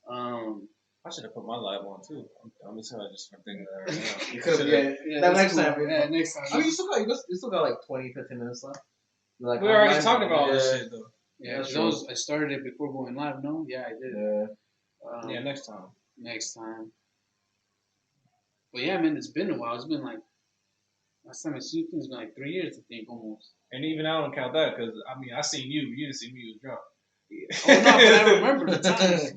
I should have put my live on too. I'm just thinking that right now. You could have, Yeah, that that's next cool. time. Yeah, next time. I mean, you still got like 20, 15 minutes left. Like, We already online, talked about all this yeah. shit though. Yeah, That's because I started it before going live. No, yeah, I did. Yeah. Yeah, next time. Next time. But yeah, man, it's been a while. It's been like last time I seen you, it's been like 3 years, I think, almost. And even I don't count that because I mean I seen you. You didn't see me. You was drunk. Oh no, but I remember the times.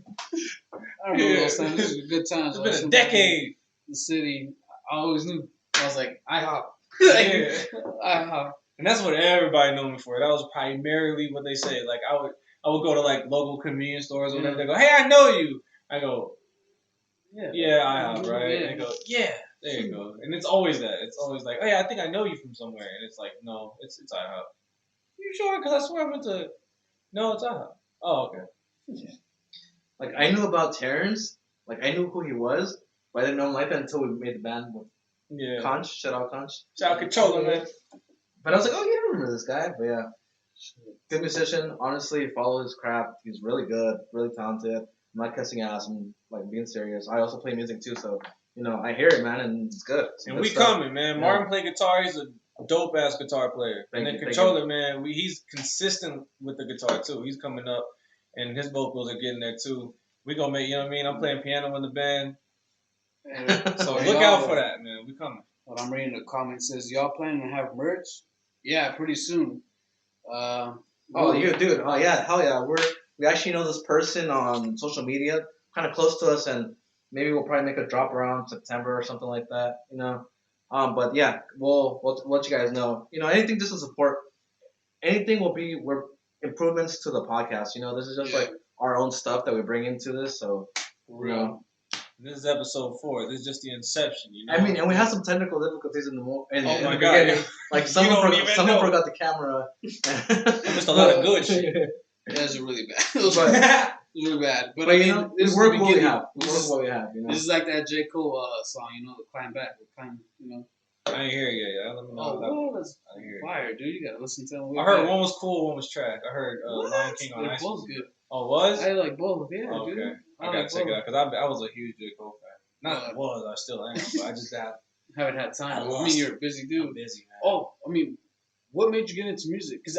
I remember those times. This was good times. It's been a decade. The city. I always knew. I was like, IHOP. Yeah. IHOP. And that's what everybody knew me for. That was primarily what they say. Like I would go to like local convenience stores or whatever. They go, "Hey, I know you." I go, "Yeah, I have, right?" Yeah. And they go, "Yeah, there you go." And it's always that. It's always like, "Oh yeah, I think I know you from somewhere." And it's like, "No, it's IHOP." You sure? Because I swear I went to. No, it's IHOP. Oh, okay. Like I knew about Terrence. Like I knew who he was, but I didn't know him like that until we made the band with Yeah. Conch. Shout out Conch. Shout out Controller, man. But I was like, oh yeah, I remember this guy. But yeah, good musician. Honestly, follow his crap. He's really good, really talented. I'm not cussing ass. I'm like being serious. I also play music too, so I hear it, man, and it's good. It's And good we stuff. coming, man. Yeah. Martin play guitar. He's a dope ass guitar player. Thank and you, then thank Controller, man, he's consistent with the guitar too. He's coming up, and his vocals are getting there too. We gonna make, you know what I mean? I'm playing piano in the band, so look out for that, man. We coming. What I'm reading the comments says, y'all planning to have merch? Yeah, pretty soon. Oh, you dude. Oh yeah, hell yeah. We actually know this person on social media, kind of close to us, and maybe we'll probably make a drop around September or something like that. But yeah, we'll let you guys know. Anything just to support. Anything we're improvements to the podcast. This is just like our own stuff that we bring into this. So real. This is episode 4. This is just the inception, I mean, and we had some technical difficulties in the Oh in my the God. beginning. Like You someone don't even know. forgot the camera. I missed a lot of good shit. Those are really bad. Those But- are really bad. But I mean, we this is work the what we beginning. have. We work what we have. This is like that J. Cole song, the Climb Back. Climb, I ain't hear it yet. Let me know. Oh, well, that's I hear it. fire, dude. You gotta listen to them. I heard one was cool, one was trash. I heard What? Lion King on They're Ice. both good. Oh, it was? I like both, yeah, Oh, dude. okay. I like gotta check both. it out because I was a huge J. Cole fan. Not was, I still am, but I just got Haven't had time. I lost. mean, you're a busy dude. I'm busy, man. Oh, I mean, what made you get into music? Because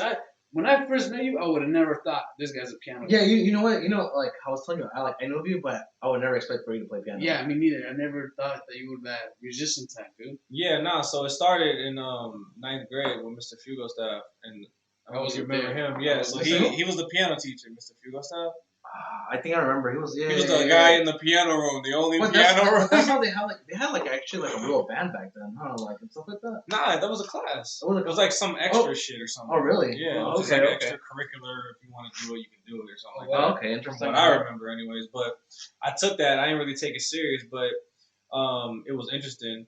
when I first met you, I would have never thought this guy's a piano. Yeah, you know what? Like I was telling you, I know of you, but I would never expect for you to play piano. Yeah, me neither. I never thought that you would be that musician type, dude. Yeah, nah. So it started in 9th grade with Mr. Fugostaff, and I don't know if you remember him. Yeah, so he was the piano teacher, Mr. Fugostaff. I think I remember. He was He was the guy in the piano room, the only piano room. That's how they had actually a real band back then, huh? Like and stuff like that. Nah, that was a class. It was a It was like some extra shit or something. Oh really? Yeah, Oh, it was okay. like Okay. extracurricular. If you want to do it, you can do it or something Oh, like that. okay, interesting. From what I remember, anyways. But I took that. I didn't really take it serious, but it was interesting.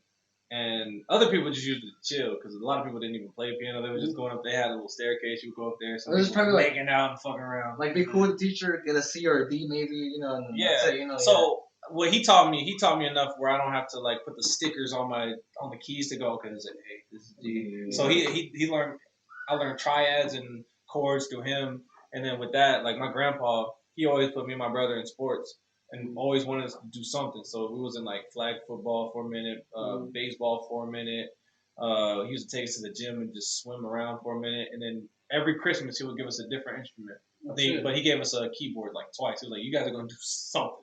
And other people just used it to chill because a lot of people didn't even play piano. They were just going up. They had a little staircase. You would go up there. So It was people probably were like- making out and fucking around. Like be cool with the teacher, get a C or a D maybe, and then that's it, So what he taught me enough where I don't have to like put the stickers on the keys to go. Okay, this is an A, this is a D. Yeah. So he learned. I learned triads and chords through him, and then with that, like my grandpa, he always put me and my brother in sports, and always wanted us to do something. So we was in like flag football for a minute, baseball for a minute. He used to take us to the gym and just swim around for a minute, and then every Christmas he would give us a different instrument. But he gave us a keyboard like twice. He was like, "You guys are gonna do something.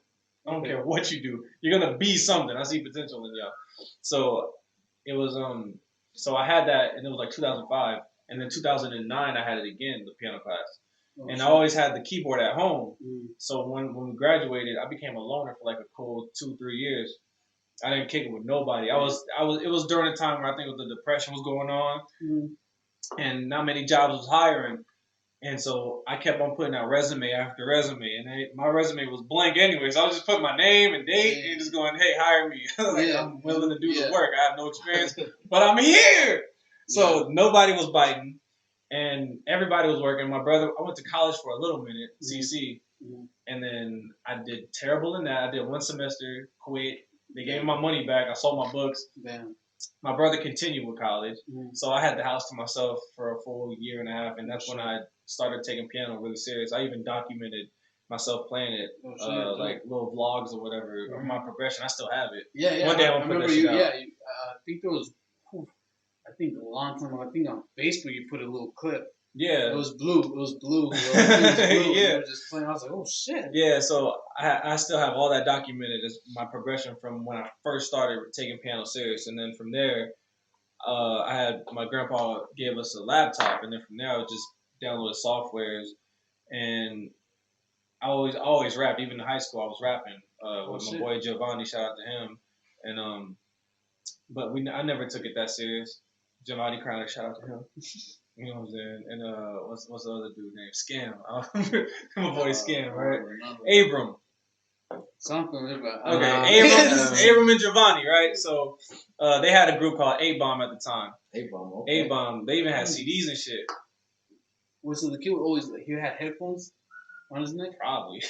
I don't care what you do. You're gonna be something. I see potential in y'all." So it was So I had that, and it was like 2005, and then 2009 I had it again, the piano class. And I always had the keyboard at home. So when we graduated, I became a loner for like a cool 2-3 years. I didn't kick it with nobody. It was during a time where I think the depression was going on, and not many jobs was hiring. And so I kept on putting out resume after resume, and my resume was blank anyway. So I was just putting my name and date and just going, "Hey, hire me. I'm willing to do the work. I have no experience, but I'm here." So nobody was biting. and everybody was working. My brother, I went to college for a little minute, Mhm. CC, Mhm. and then I did terrible in that. I did one semester, quit. They gave me my money back. I sold my books. Damn. My brother continued with college, Mhm. so I had the house to myself for a full year and a half, and that's when I started taking piano really serious. I even documented myself playing it, like little vlogs or whatever of my progression. I still have it. Yeah, yeah. One day I I'm gonna put remember that shit you. out. Yeah, I think there was. I think a long time ago. I think on Facebook you put a little clip. Yeah. It was blue. It was blue. The whole thing was blue. Yeah. You were just playing. I was like, oh shit. Yeah, so I still have all that documented as my progression from when I first started taking piano serious, and then from there, I had my grandpa gave us a laptop, and then from there I would just download softwares, and I always rapped. Even in high school, I was rapping with my boy Giovanni. Shout out to him, and but I never took it that serious. Giovanni Crowder, shout out to him. You know what I'm saying? And what's the other dude name? Scam. My boy Scam, right? Abram. Something about okay. Abram and Giovanni, right? So they had a group called A-Bomb at the time. A-Bomb, okay. A-Bomb. They even had CDs and shit. Was the kid always he had headphones on his neck? Probably.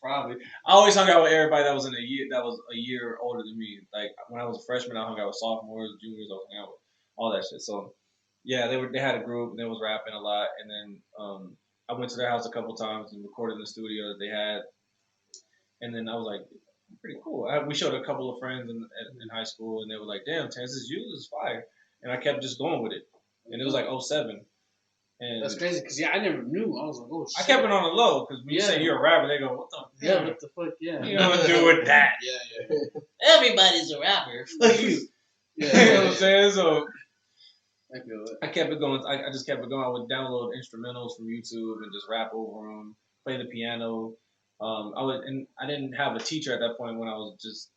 Probably. I always hung out with everybody that was a year older than me. Like when I was a freshman, I hung out with sophomores, juniors. I was hanging out with all that shit. So yeah, they had a group and they was rapping a lot. And then I went to their house a couple times and recorded in the studio that they had. And then I was like, pretty cool. We showed a couple of friends in high school, and they were like, "Damn, Terrence, this is fire." And I kept just going with it. And it was like 07. And that's crazy because I never knew. I was like, oh shit. I kept it on the low because when you say you're a rapper, they go, "What the? Yeah, what the fuck? Yeah. You know what to do with that? Yeah. Everybody's a rapper. Fuck you." Yeah. You know what I'm saying? So I feel it. I kept it going. I just kept it going. I would download instrumentals from YouTube and just rap over them, play the piano. I didn't have a teacher at that point when I was just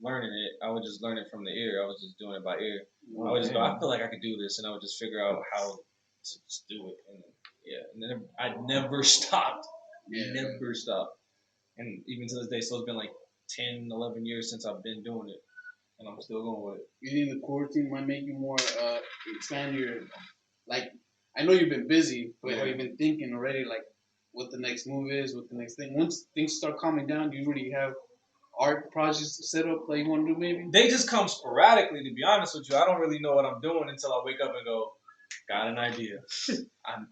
learning it. I would just learn it from the ear. I was just doing it by ear. I would just go, I feel like I could do this, and I would just figure out how to just do it. And and then I never stopped. Never stopped. And even to this day, so it's been like 10, 11 years since I've been doing it, and I'm still going with it. You think the quarantine might make you more expand your, like, I know you've been busy, but have you been thinking already, like, what the next move is, what the next thing? Once things start calming down, do you really have art projects set up that you want to do maybe? They just come sporadically, to be honest with you. I don't really know what I'm doing until I wake up and go, got an idea.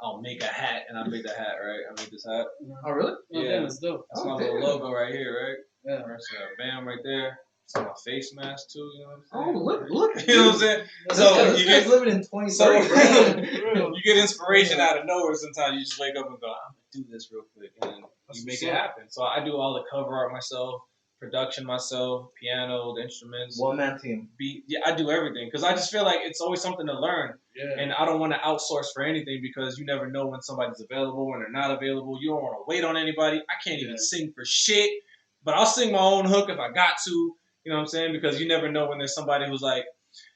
I'll make a hat, and I made the hat, right? I made this hat. Oh, really? Yeah. That's dope. That's my little logo right here, right? Yeah. That's bam right there. It's on my face mask, too, you know what I'm saying? Oh, look. You know what I'm saying? This guy's living in 2030, bro. You get inspiration out of nowhere sometimes. You just wake up and go, I'm going to do this real quick. And then you make it happen. So I do all the cover art myself, production myself, piano, the instruments. One-man team. Yeah, I do everything because I just feel like it's always something to learn. Yeah. And I don't want to outsource for anything because you never know when somebody's available, when they're not available. You don't want to wait on anybody. I can't even sing for shit, but I'll sing my own hook if I got to. You know what I'm saying? Because you never know when there's somebody who's like,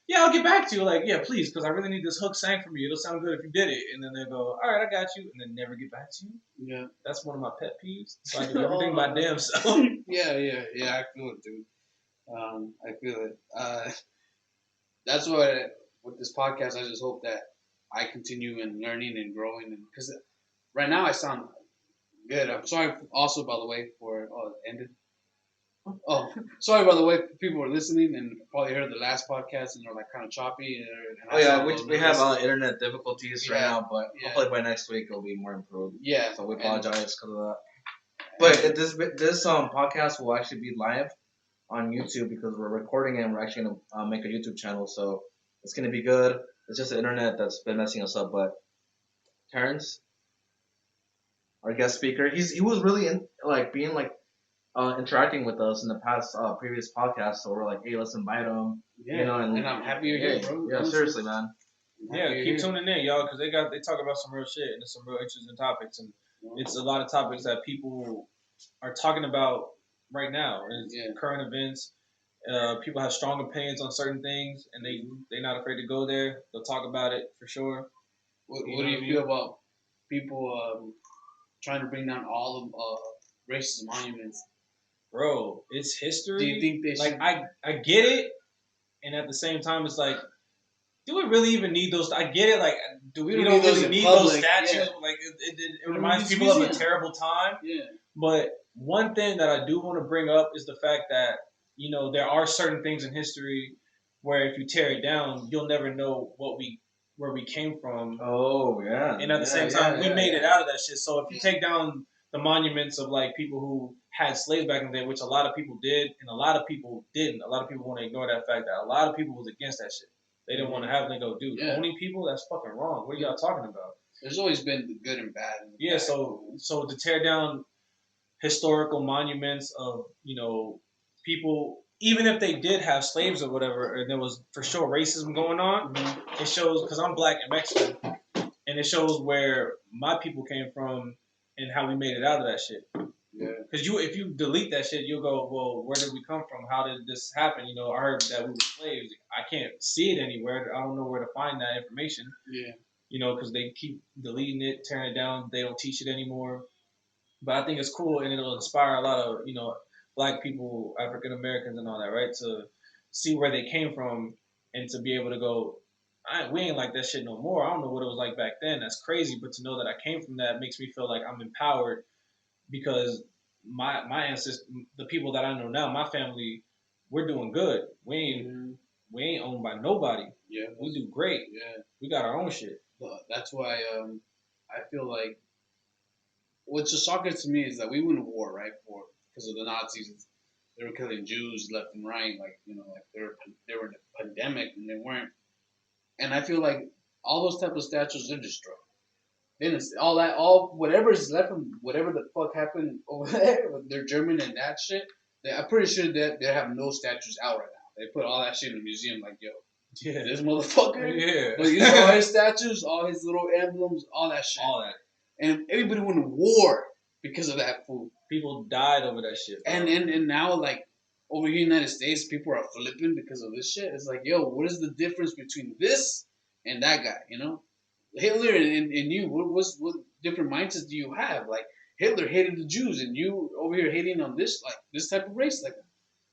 yeah, I'll get back to you. Like, yeah, please, because I really need this hook sang for me. It'll sound good if you did it. And then they go, all right, I got you. And then never get back to you. Yeah. That's one of my pet peeves. So I do everything by damn self. Yeah. I feel it, dude. I feel it. That's why with this podcast, I just hope that I continue in learning and growing. And because right now I sound good. I'm sorry also, by the way, for it ended. Oh, sorry by the way, people are listening and probably heard the last podcast and they're like kind of choppy. We have internet difficulties right now, but hopefully by next week it'll be more improved. Yeah. So we apologize because of that. But this podcast will actually be live on YouTube because we're recording it and we're actually gonna make a YouTube channel, so it's gonna be good. It's just the internet that's been messing us up, but Terrence, our guest speaker, he was really interacting with us in the past previous podcasts, so we're like, hey, let's invite him. Yeah, and I'm happy you're here, bro. Yeah, seriously, man. Yeah, keep tuning in, y'all, because they talk about some real shit and some real interesting topics, and it's a lot of topics that people are talking about right now. And current events. People have strong opinions on certain things, and they're not afraid to go there. They'll talk about it for sure. What do you feel about people trying to bring down all of racist monuments? Bro, it's history. Do you think they should? I get it, and at the same time, it's like do we really even need those? I get it. Like, we don't don't need those really in need public, those statues. yeah. Like, it We don't reminds need people of a museum. terrible time. Yeah. But one thing that I do want to bring up is the fact that, you know, there are certain things in history where if you tear it down, you'll never know where we came from. Oh yeah. And at the same time, we made it out of that shit. So if you take down the monuments of like people who had slaves back in the day, which a lot of people did, and a lot of people didn't. A lot of people want to ignore that fact that a lot of people was against that shit. They didn't want to have them go, dude, owning people, that's fucking wrong. What are y'all talking about? There's always been the good and bad. Yeah, so to tear down historical monuments of, you know, people, even if they did have slaves or whatever, and there was for sure racism going on, it shows, because I'm black and Mexican, and it shows where my people came from and how we made it out of that shit. Yeah. Because if you delete that shit, you'll go, well, where did we come from? How did this happen? You know, I heard that we were slaves. I can't see it anywhere. I don't know where to find that information. Yeah. You know, because they keep deleting it, tearing it down. They don't teach it anymore. But I think it's cool, and it'll inspire a lot of, you know, black people, African Americans, and all that, right? To see where they came from and to be able to go, we ain't like that shit no more. I don't know what it was like back then. That's crazy. But to know that I came from that makes me feel like I'm empowered because my ancestors, the people that I know now, my family, we're doing good. We ain't owned by nobody. Yeah. We do great. Yeah. We got our own shit. That's why I feel like what's just shocking to me is that we went to war, right? Because of the Nazis, they were killing Jews left and right, like, you know, like they were in a pandemic and they weren't. And I feel like all those type of statues are destroyed. Then it's whatever is left from whatever the fuck happened over there with their German and that shit. I'm pretty sure that they have no statues out right now. They put all that shit in the museum, like, yo, this motherfucker. Yeah. But you know, all his statues, all his little emblems, all that shit. All that. And everybody went to war because of that food. People died over that shit. Bro. And now, like, over here in the United States, people are flipping because of this shit. It's like, yo, what is the difference between this and that guy, you know? Hitler and you, what different mindsets do you have? Like, Hitler hated the Jews, and you over here hating on this, like, this type of race. Like,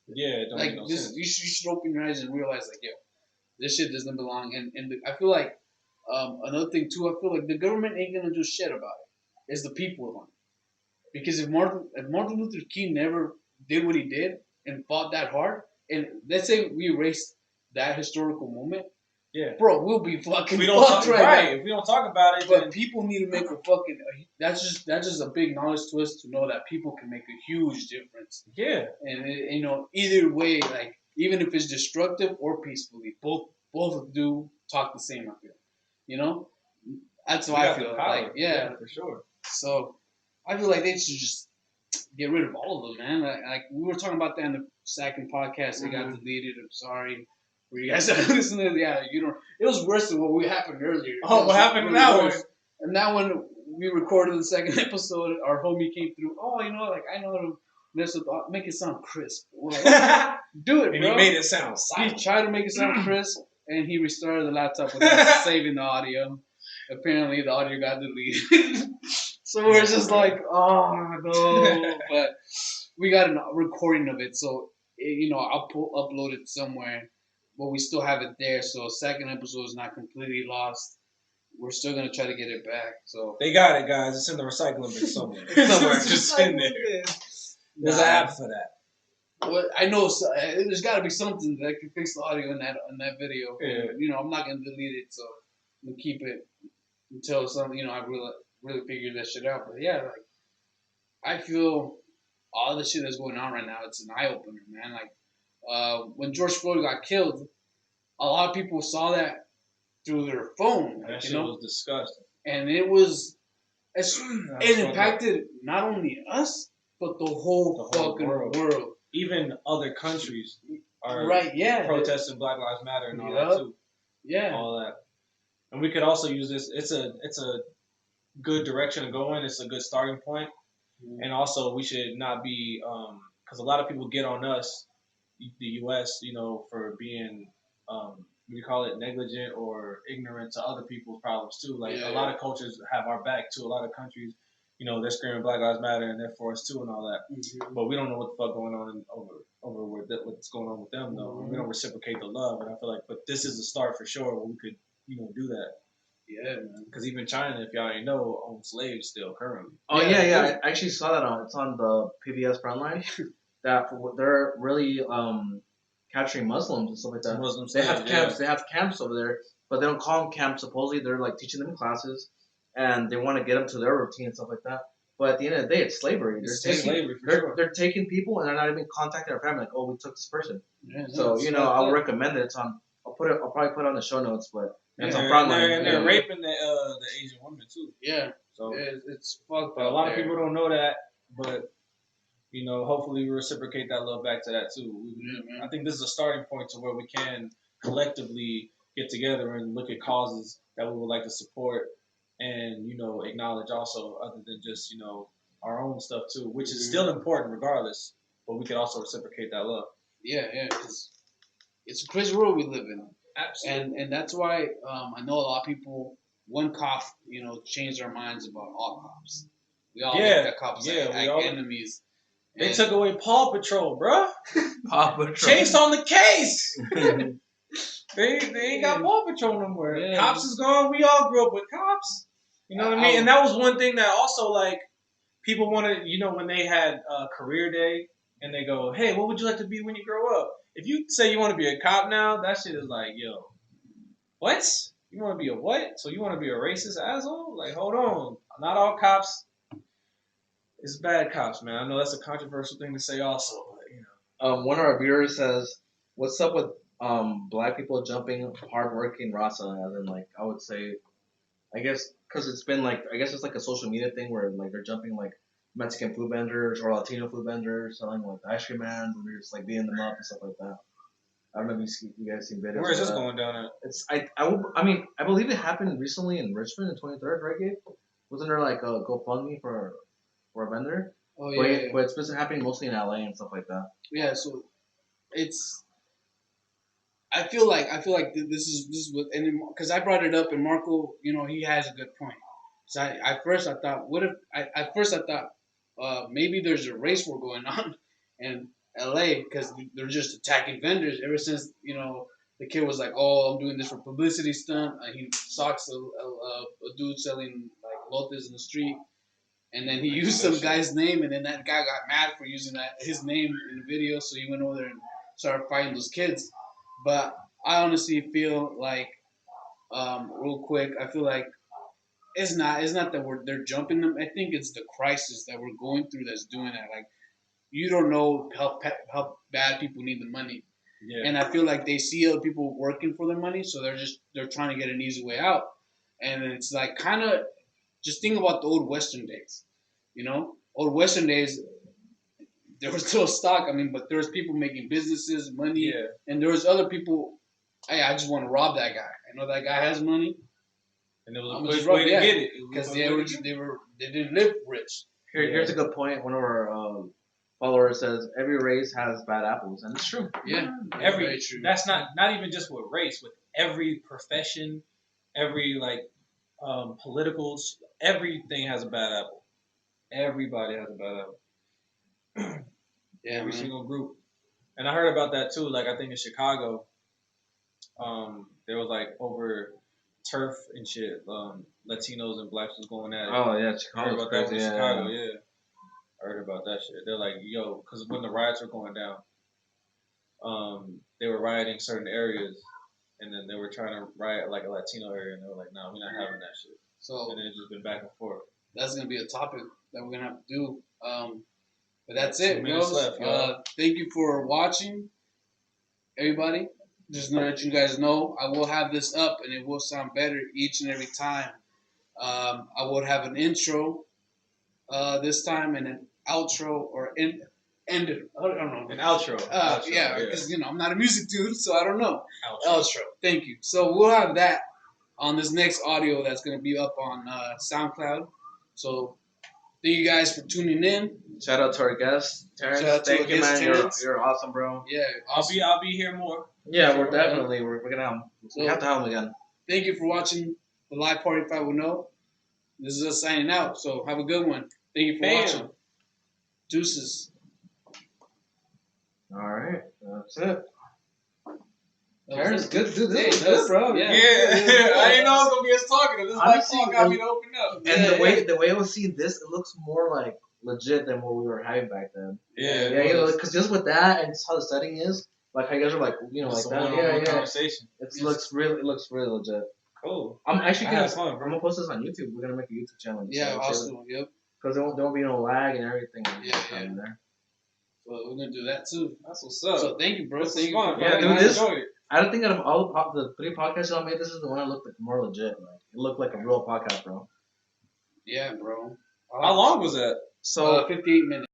yeah, it don't like make no this, sense. you should open your eyes and realize, like, yo, this shit doesn't belong. And I feel like another thing, too, I feel like the government ain't going to do shit about it. It's the people on it. Because if Martin Luther King never did what he did and fought that hard, and let's say we erased that historical moment, yeah, bro, we'll be fucking we don't fucked talk, right now. If we don't talk about it, But then people need to make a fucking. That's just a big knowledge to us to know that people can make a huge difference. Yeah, and you know, either way, like even if it's destructive or peacefully, both do talk the same. I feel, you know, that's how I feel. Like, yeah, for sure. So I feel like they should just get rid of all of them, man. Like we were talking about that in the second podcast. It got deleted. I'm sorry. For you guys that listen to it, yeah, you don't. It was worse than what happened earlier. Oh, what happened really now? And that one we recorded the second episode. Our homie came through. Oh, you know, like I know how to make it sound crisp. We're like, do it, and bro. he made it sound silent. He tried to make it sound crisp, and he restarted the laptop without saving the audio. Apparently, the audio got deleted. So we're just like, oh no, but we got a recording of it, so you know I'll upload it somewhere, but we still have it there. So second episode is not completely lost. We're still gonna try to get it back. So they got it, guys. It's in the recycling bin somewhere. Just in there. There's an app for that. Well, I know there's got to be something that can fix the audio in that video. Yeah. You know, I'm not gonna delete it, so I'm gonna keep it until I really figure that shit out. But yeah, like I feel all the shit that's going on right now, it's an eye opener, man. Like when George Floyd got killed, a lot of people saw that through their phone. That shit was disgusting. And it impacted not only us, but the whole fucking world. Even other countries are protesting Black Lives Matter and all that too. Yeah. All that. And we could also use this. It's a good direction to go in. It's a good starting point. Mm-hmm. And also, we should not be, because a lot of people get on us, the U.S., you know, for being, we call it negligent or ignorant to other people's problems too. Like a lot of cultures have our back too. A lot of countries, you know, they're screaming Black Lives Matter and they're for us too and all that. Mm-hmm. But we don't know what the fuck going on over what's going on with them though. We don't reciprocate the love, and I feel like, but this is a start for sure where we could do that. Yeah, man. Because even China, if y'all ain't know, owns slaves still currently. Oh yeah. I actually saw that it's on the PBS Frontline that they're really capturing Muslims and stuff like that. Muslim They slaves, have camps. They have camps over there, but they don't call them camps. Supposedly, they're like teaching them classes, and they want to get them to their routine and stuff like that. But at the end of the day, it's slavery. It's slavery for sure. They're taking people and they're not even contacting their family. Like, oh, we took this person. Yeah, So I'll recommend it. It's on. I'll probably put it on the show notes, but it's on and Frontline. they're raping the Asian women too. Yeah. So it's fucked but up. a lot of people don't know that, but hopefully we reciprocate that love back to that too. I think this is a starting point to where we can collectively get together and look at causes that we would like to support, and acknowledge also other than just our own stuff too, which is still important regardless. But we could also reciprocate that love. Yeah, because it's a crazy world we live in. Absolutely. And that's why I know a lot of people, one cop, changed their minds about all cops. We all look at cops like enemies. They took away Paw Patrol, bruh. Paw Patrol. Chase on the case. They ain't got Paw Patrol no more. Yeah. Cops is gone. We all grew up with cops. You know what I mean? And that was one thing that also, like, people wanted, when they had career day and they go, hey, what would you like to be when you grow up? If you say you want to be a cop now, that shit is like, yo, what? You want to be a what? So you want to be a racist asshole? Like, hold on. Not all cops is bad cops, man. I know that's a controversial thing to say also, but, one of our viewers says, what's up with black people jumping hardworking Rasa? As in, like, I would say, I guess, because it's been like, I guess it's like a social media thing where like they're jumping like Mexican food vendors or Latino food vendors selling like ice cream mans and they're just like beating them up and stuff like that. I don't know if you guys seen videos. Where is this going down at? It's I believe it happened recently in Richmond in 23rd, right, Gabe? Wasn't there like a GoFundMe for a vendor? Oh yeah. But it's been happening mostly in LA and stuff like that. Yeah, so it's. I feel like this is what, and because I brought it up and Marco, he has a good point. So at first I thought, maybe there's a race war going on in LA because they're just attacking vendors. Ever since the kid was like, oh, I'm doing this for publicity stunt. He socks a dude selling like lotes in the street, and then he used some guy's name, and then that guy got mad for using his name in the video, so he went over there and started fighting those kids. But I honestly feel like, real quick, I feel like it's not that they're jumping them. I think it's the crisis that we're going through that's doing that. Like, you don't know how bad people need the money, and I feel like they see other people working for their money, so they're trying to get an easy way out. And it's like kind of just think about the old Western days. Old Western days. There was still stock, but there was people making businesses, money, and there was other people. Hey, I just want to rob that guy. I know that guy has money, and it was a quick way to get it because they didn't live rich. Here's a good point. One of our followers says every race has bad apples, and it's true. Yeah, very true. That's not even just with race, with every profession, every politicals, everything has a bad apple. Everybody has a bad apple. Every single group. And I heard about that too. Like, I think in Chicago, there was like over turf and shit. Latinos and blacks was going at it. Oh yeah, Chicago. I heard about that in Chicago. Yeah, I heard about that shit. They're like, yo, because when the riots were going down, they were rioting certain areas, and then they were trying to riot like a Latino area, and they were like, nah, we're not having that shit. So and then it's just been back and forth. That's gonna be a topic that we're gonna have to do. But that's it, thank you for watching, everybody. Just to let you guys know, I will have this up, and it will sound better each and every time. I will have an intro this time, and an outro, or end. I don't know. An outro. Yeah, because I'm not a music dude, so I don't know. Outro. Thank you. So we'll have that on this next audio that's going to be up on SoundCloud. So thank you guys for tuning in. Shout out to our guest, Terrence. Thank you, man. You're awesome, bro. Yeah, awesome. I'll be here more. Yeah, we're definitely we're gonna have him. We have to have him again. Thank you for watching the Live Party 510. This is us signing out. So have a good one. Thank you for watching. Deuces. All right, that's it. That Terrence, was good, dude. This Hey, was that's- good, bro. yeah. Yeah, I didn't know it was gonna be us talking. This Honestly, like got me to open up. And Yeah, the way I was seeing this, it looks more like legit than what we were having back then. Yeah, Yeah, you know, because just with that and just how the setting is, like how you guys are like, you know, It's like a that. one-on-one Yeah. conversation. It looks really legit. Cool. I'm actually I gonna had fun, I'm bro. gonna post this on YouTube. We're gonna make a YouTube channel. Yeah, awesome. Yep. Because there won't be no lag and everything. Yeah. There. Well, we're gonna do that too. That's what's up. So thank you, bro. This Thank was you. fun. for Yeah, coming. dude, I this- enjoyed it. I don't think out of all the 3 podcasts y'all made, this is the one that looked like more legit. Like it looked like a real podcast, bro. Yeah, bro. How long was that? So 58 minutes.